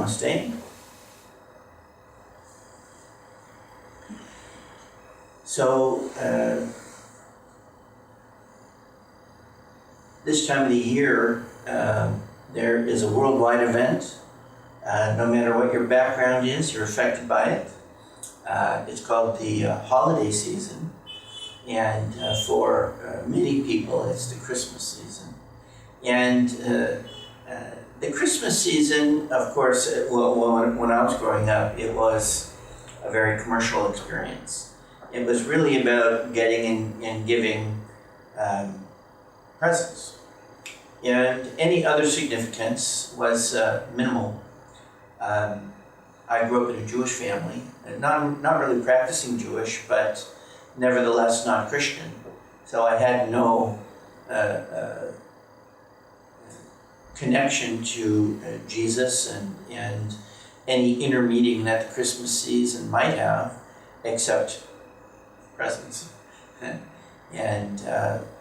Namaste. So, this time of the year, there is a worldwide event. No matter what your background is, you're affected by it. It's called the holiday season. And for many people, it's the Christmas season. And the Christmas season, of course, when I was growing up, it was a very commercial experience. It was really about getting and giving presents. And any other significance was minimal. I grew up in a Jewish family, not really practicing Jewish, but nevertheless not Christian. So I had no connection to Jesus and any inner meaning that the Christmas season might have, except presents and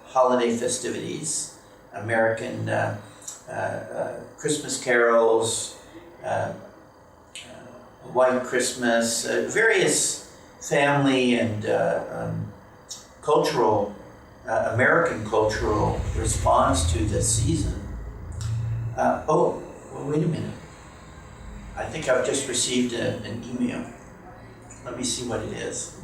holiday festivities, American Christmas carols, White Christmas, various family and cultural, American cultural response to this season. Well, wait a minute. I think I've just received an email. Let me see what it is.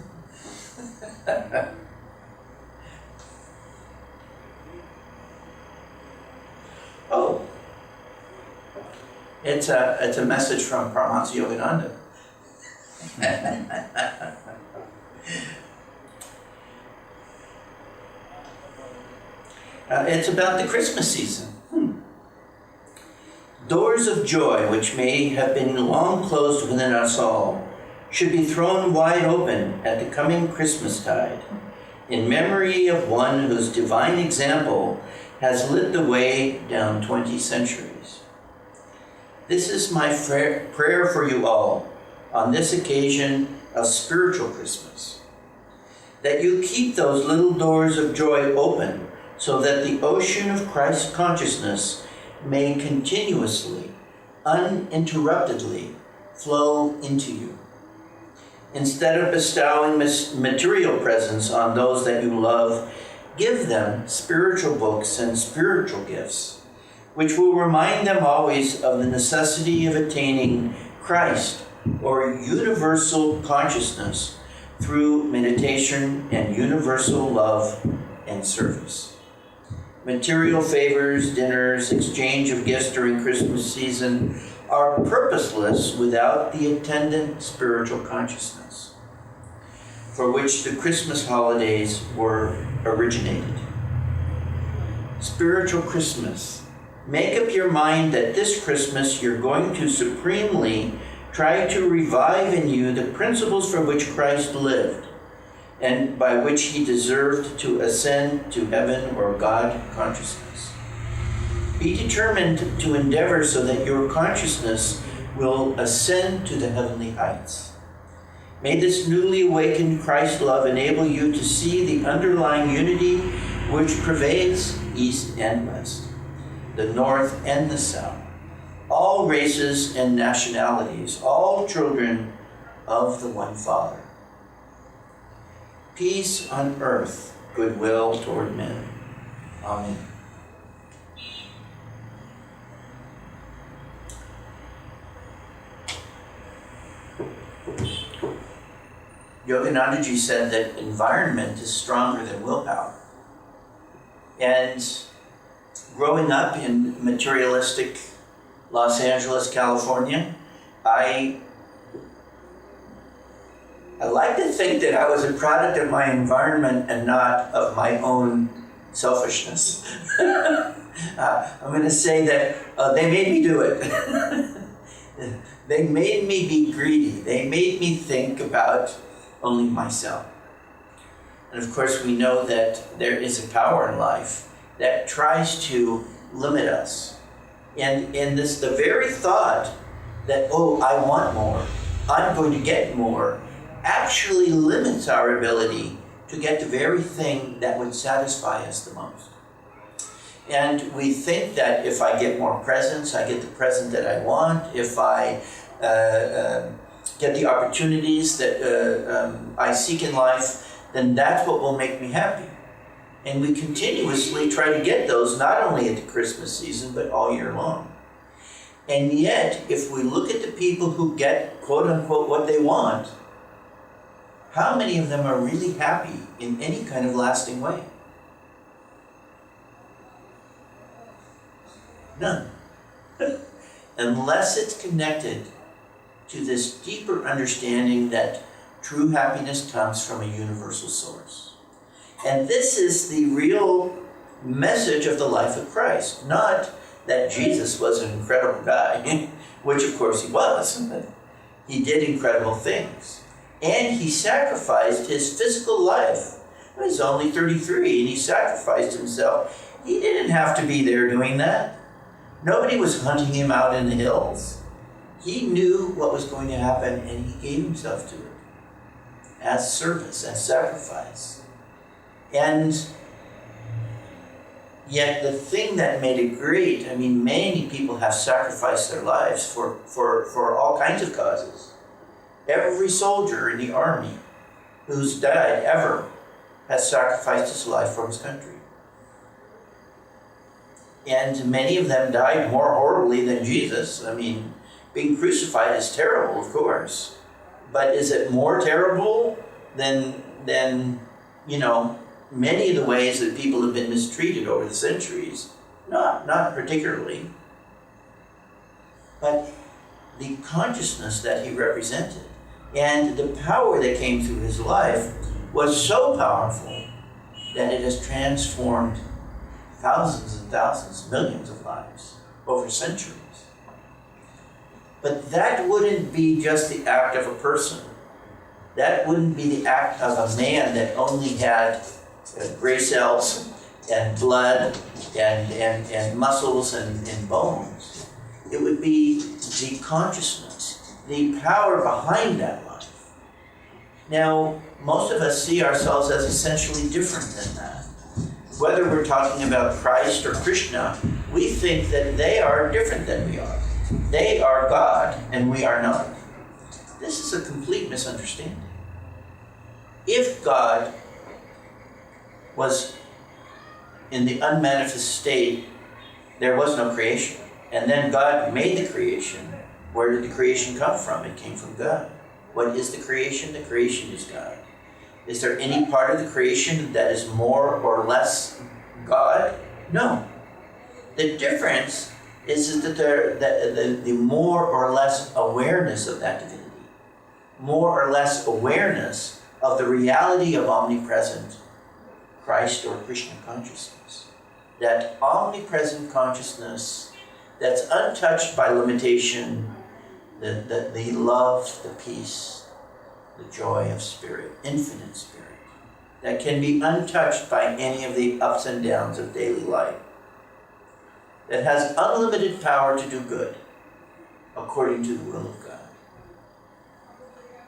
Oh, it's a message from Paramahansa Yogananda. It's about the Christmas season. Doors of joy, which may have been long closed within us all, should be thrown wide open at the coming Christmastide, in memory of one whose divine example has lit the way down 20 centuries. This is my prayer for you all on this occasion of spiritual Christmas, that you keep those little doors of joy open so that the ocean of Christ consciousness may continuously, uninterruptedly flow into you. Instead of bestowing material presents on those that you love, give them spiritual books and spiritual gifts, which will remind them always of the necessity of attaining Christ, or universal consciousness, through meditation and universal love and service. Material favors, dinners, exchange of gifts during Christmas season are purposeless without the attendant spiritual consciousness, for which the Christmas holidays were originated. Spiritual Christmas. Make up your mind that this Christmas you're going to supremely try to revive in you the principles for which Christ lived, and by which he deserved to ascend to heaven or God consciousness. Be determined to endeavor so that your consciousness will ascend to the heavenly heights. May this newly awakened Christ love enable you to see the underlying unity which pervades East and West, the North and the South, all races and nationalities, all children of the one Father. Peace on earth, goodwill toward men. Amen. Yoganandaji said that environment is stronger than willpower. And growing up in materialistic Los Angeles, California, I like to think that I was a product of my environment and not of my own selfishness. I'm going to say that they made me do it. They made me be greedy. They made me think about only myself. And of course, we know that there is a power in life that tries to limit us. And in this, the very thought that, oh, I want more, I'm going to get more, actually limits our ability to get the very thing that would satisfy us the most. And we think that if I get more presents, I get the present that I want. If I get the opportunities that I seek in life, then that's what will make me happy. And we continuously try to get those, not only at the Christmas season, but all year long. And yet, if we look at the people who get, quote unquote, what they want, how many of them are really happy in any kind of lasting way? None. Unless it's connected to this deeper understanding that true happiness comes from a universal source. And this is the real message of the life of Christ. Not that Jesus was an incredible guy, which of course he was. He did incredible things. And he sacrificed his physical life. He's only 33 and he sacrificed himself. He didn't have to be there doing that. Nobody was hunting him out in the hills. He knew what was going to happen and he gave himself to it as service, as sacrifice. And yet the thing that made it great, many people have sacrificed their lives for all kinds of causes. Every soldier in the army who's died ever has sacrificed his life for his country. And many of them died more horribly than Jesus. Being crucified is terrible, of course. But is it more terrible than many of the ways that people have been mistreated over the centuries? Not particularly. But the consciousness that he represented and the power that came through his life was so powerful that it has transformed thousands and thousands, millions of lives over centuries. But that wouldn't be just the act of a person. That wouldn't be the act of a man that only had gray cells and blood and muscles and bones. It would be the consciousness, the power behind that life. Now, most of us see ourselves as essentially different than that. Whether we're talking about Christ or Krishna, we think that they are different than we are. They are God and we are not. This is a complete misunderstanding. If God was in the unmanifest state, there was no creation. And then God made the creation. Where did the creation come from? It came from God. What is the creation? The creation is God. Is there any part of the creation that is more or less God? No. The difference is that the more or less awareness of that divinity, more or less awareness of the reality of omnipresent Christ or Krishna consciousness. That omnipresent consciousness that's untouched by limitation, the love, the peace, the joy of spirit, infinite spirit, that can be untouched by any of the ups and downs of daily life, that has unlimited power to do good according to the will of God.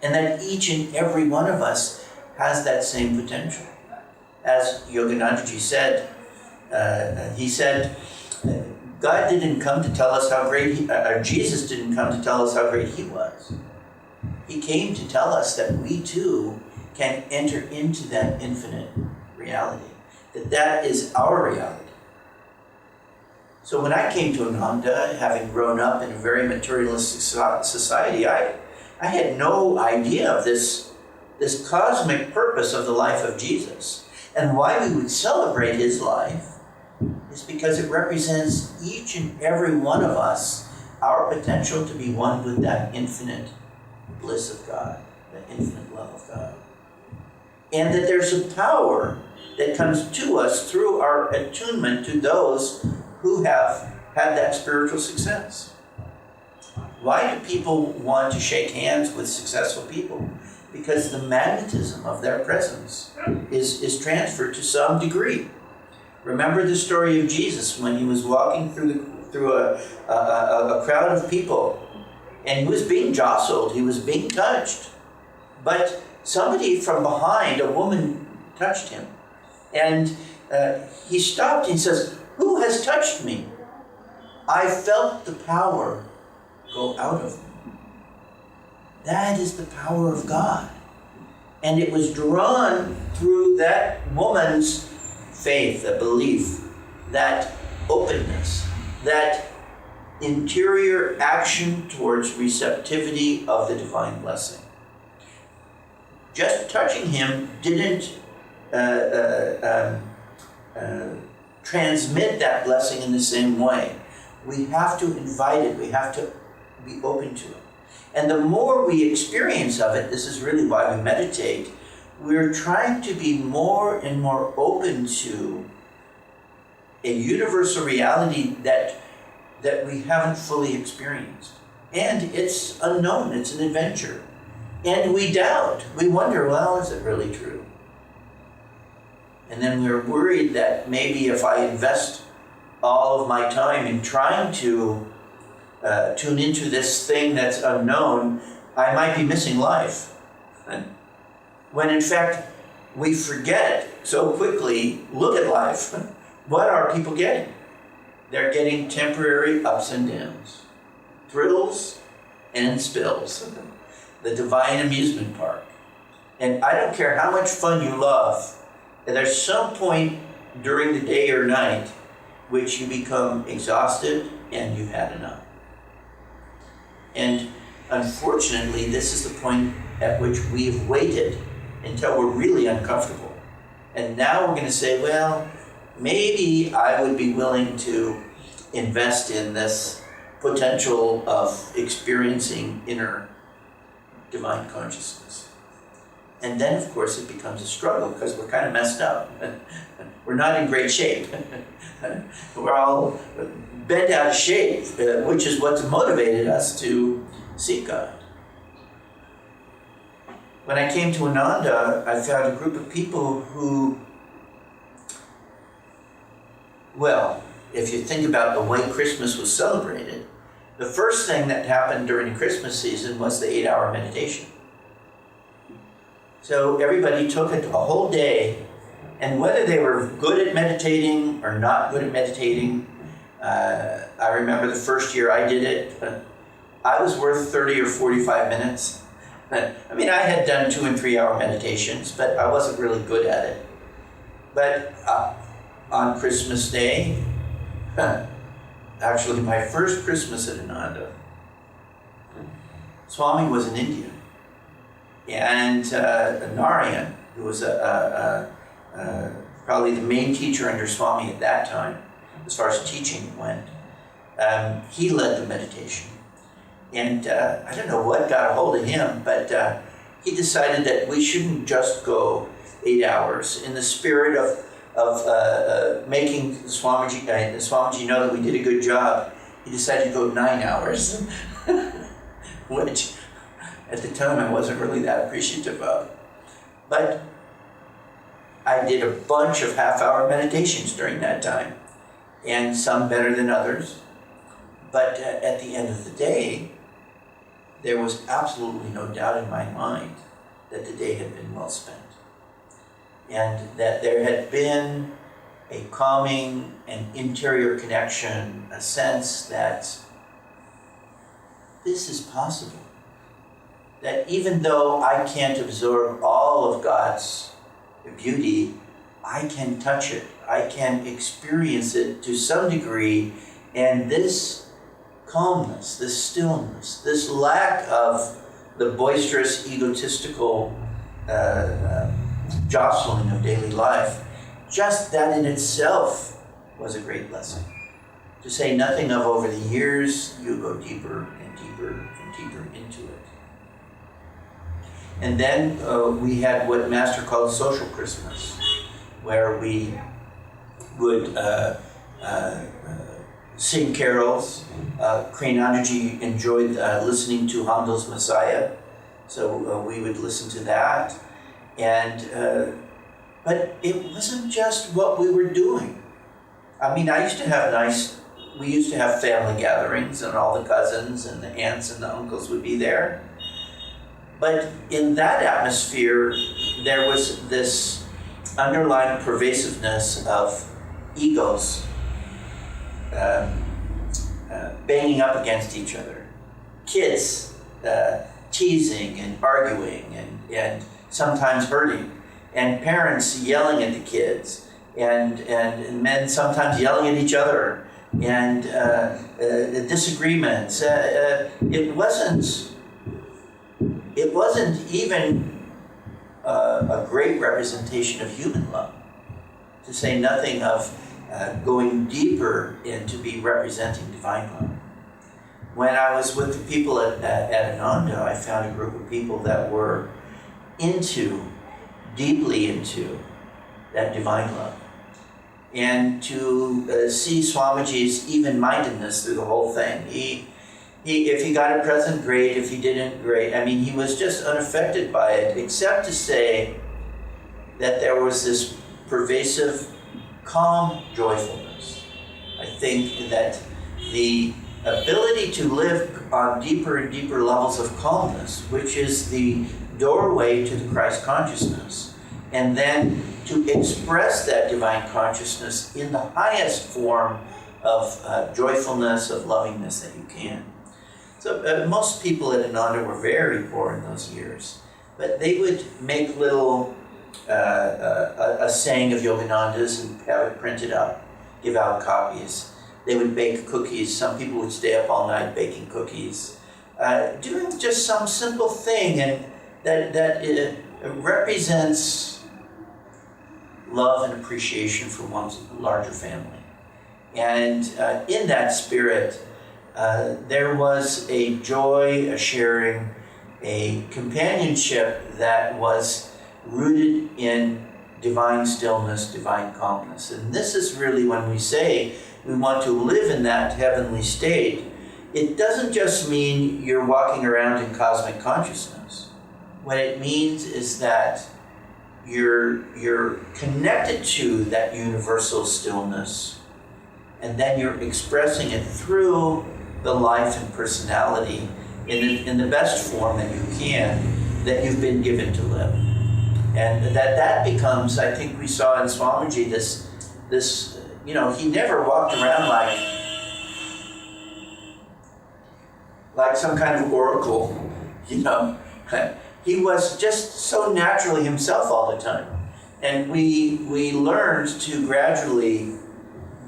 And that each and every one of us has that same potential. As Yoganandaji said, he said, God didn't come to tell us how great Jesus didn't come to tell us how great he was. He came to tell us that we too can enter into that infinite reality, that is our reality. So when I came to Ananda, having grown up in a very materialistic society, I had no idea of this cosmic purpose of the life of Jesus. And why we would celebrate his life is because it represents each and every one of us, our potential to be one with that infinite bliss of God, that infinite love of God. And that there's a power that comes to us through our attunement to those who have had that spiritual success. Why do people want to shake hands with successful people? Because the magnetism of their presence is transferred to some degree. Remember the story of Jesus when he was walking through a crowd of people, and he was being jostled, he was being touched. But somebody from behind, a woman, touched him. And he stopped and he says, Who has touched me? I felt the power go out of me. That is the power of God. And it was drawn through that woman's faith, that belief, that openness, that interior action towards receptivity of the divine blessing. Just touching him didn't transmit that blessing in the same way. We have to invite it. We have to be open to it. And the more we experience of it, this is really why we meditate, we're trying to be more and more open to a universal reality that we haven't fully experienced. And it's unknown, it's an adventure. And we doubt, we wonder, well, is it really true? And then we're worried that maybe if I invest all of my time in trying to tune into this thing that's unknown, I might be missing life. When in fact, we forget so quickly, look at life. What are people getting? They're getting temporary ups and downs, thrills and spills, the divine amusement park. And I don't care how much fun you love, there's some point during the day or night which you become exhausted and you've had enough. And unfortunately, this is the point at which we've waited until we're really uncomfortable. And now we're going to say, well, maybe I would be willing to invest in this potential of experiencing inner divine consciousness. And then, of course, it becomes a struggle because we're kind of messed up. We're not in great shape. We're all bent out of shape, which is what's motivated us to seek God. When I came to Ananda, I found a group of people who, well, if you think about the way Christmas was celebrated, the first thing that happened during the Christmas season was the 8-hour meditation. So everybody took it a whole day, and whether they were good at meditating or not good at meditating, I remember the first year I did it, I was worth 30 or 45 minutes. I mean, I had done 2 and 3 hour meditations, but I wasn't really good at it. But on Christmas Day, actually my first Christmas at Ananda, Swami was in India. And Narayan, who was probably the main teacher under Swami at that time, as far as teaching went, he led the meditation. And I don't know what got a hold of him, but he decided that we shouldn't just go 8 hours. In the spirit of making Swamiji know that we did a good job, he decided to go 9 hours, which at the time I wasn't really that appreciative of. But I did a bunch of half-hour meditations during that time, and some better than others. But at the end of the day, there was absolutely no doubt in my mind that the day had been well spent. And that there had been a calming and interior connection, a sense that this is possible. That even though I can't absorb all of God's beauty, I can touch it. I can experience it to some degree, and this calmness, this stillness, this lack of the boisterous, egotistical jostling of daily life, just that in itself was a great blessing. To say nothing of over the years, you go deeper and deeper and deeper into it. And then we had what Master called social Christmas, where we would sing carols. Kriyanandaji enjoyed listening to Handel's Messiah, so we would listen to that. And but it wasn't just what we were doing. I mean, we used to have family gatherings, and all the cousins and the aunts and the uncles would be there. But in that atmosphere, there was this underlying pervasiveness of egos banging up against each other, kids teasing and arguing and sometimes hurting, and parents yelling at the kids, and men sometimes yelling at each other, and disagreements. It wasn't even a great representation of human love, to say nothing of going deeper into be representing divine love. When I was with the people at Ananda, I found a group of people that were deeply into that divine love. And to see Swamiji's even-mindedness through the whole thing. If he got a present, great. If he didn't, great. I mean, he was just unaffected by it, except to say that there was this pervasive, calm joyfulness. I think that the ability to live on deeper and deeper levels of calmness, which is the doorway to the Christ consciousness, and then to express that divine consciousness in the highest form of joyfulness, of lovingness that you can. So most people at Ananda were very poor in those years, but they would make little, a saying of Yogananda's and have it printed up, give out copies. They would bake cookies. Some people would stay up all night baking cookies, doing just some simple thing, and that represents love and appreciation for one's larger family. And in that spirit, there was a joy, a sharing, a companionship that was rooted in divine stillness, divine calmness. And this is really when we say we want to live in that heavenly state, it doesn't just mean you're walking around in cosmic consciousness. What it means is that you're connected to that universal stillness, and then you're expressing it through the life and personality in the best form that you can, that you've been given to live. And that becomes, I think we saw in Swamiji, this he never walked around like some kind of oracle, He was just so naturally himself all the time. And we learned to gradually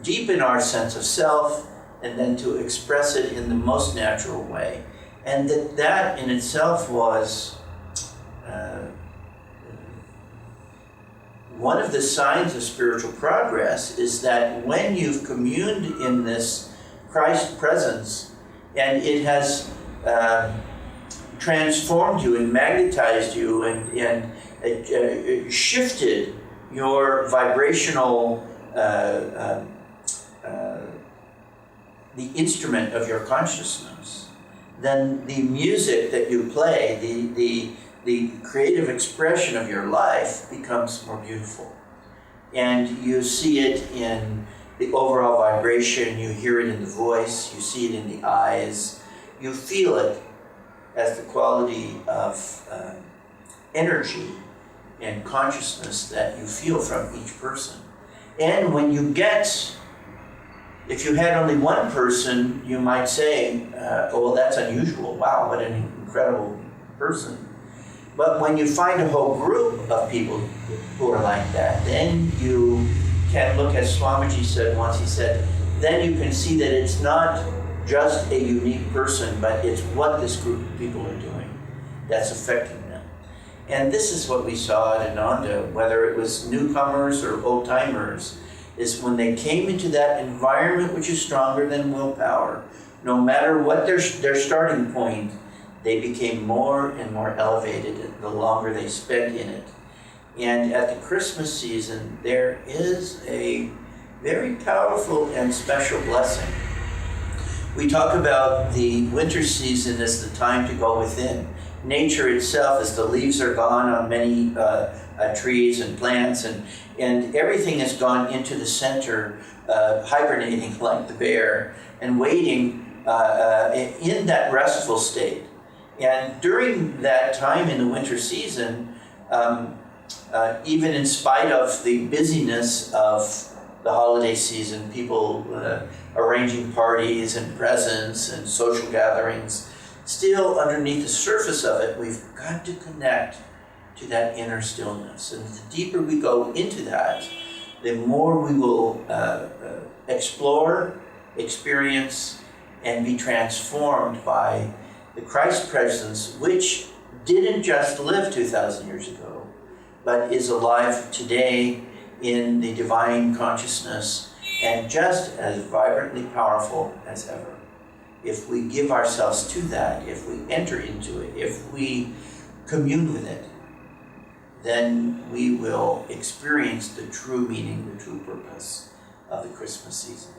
deepen our sense of self and then to express it in the most natural way. And that in itself was one of the signs of spiritual progress, is that when you've communed in this Christ presence and it has transformed you and magnetized you and shifted your vibrational, the instrument of your consciousness, then the music that you play, the creative expression of your life becomes more beautiful. And you see it in the overall vibration, you hear it in the voice, you see it in the eyes, you feel it as the quality of energy and consciousness that you feel from each person. And when you get, if you had only one person, you might say, oh, well, that's unusual. Wow, what an incredible person. But when you find a whole group of people who are like that, then you can look, as Swamiji said once, he said, then you can see that it's not just a unique person, but it's what this group of people are doing that's affecting them. And this is what we saw at Ananda, whether it was newcomers or old-timers, is when they came into that environment which is stronger than willpower, no matter what their starting point, they became more and more elevated the longer they spent in it. And at the Christmas season, there is a very powerful and special blessing. We talk about the winter season as the time to go within. Nature itself, as the leaves are gone on many trees and plants, and everything has gone into the center, hibernating like the bear, and waiting in that restful state. And during that time in the winter season, even in spite of the busyness of the holiday season, people arranging parties and presents and social gatherings. Still, underneath the surface of it, we've got to connect to that inner stillness. And the deeper we go into that, the more we will explore, experience, and be transformed by the Christ presence, which didn't just live 2,000 years ago, but is alive today in the divine consciousness and just as vibrantly powerful as ever. If we give ourselves to that, if we enter into it, if we commune with it, then we will experience the true meaning, the true purpose of the Christmas season.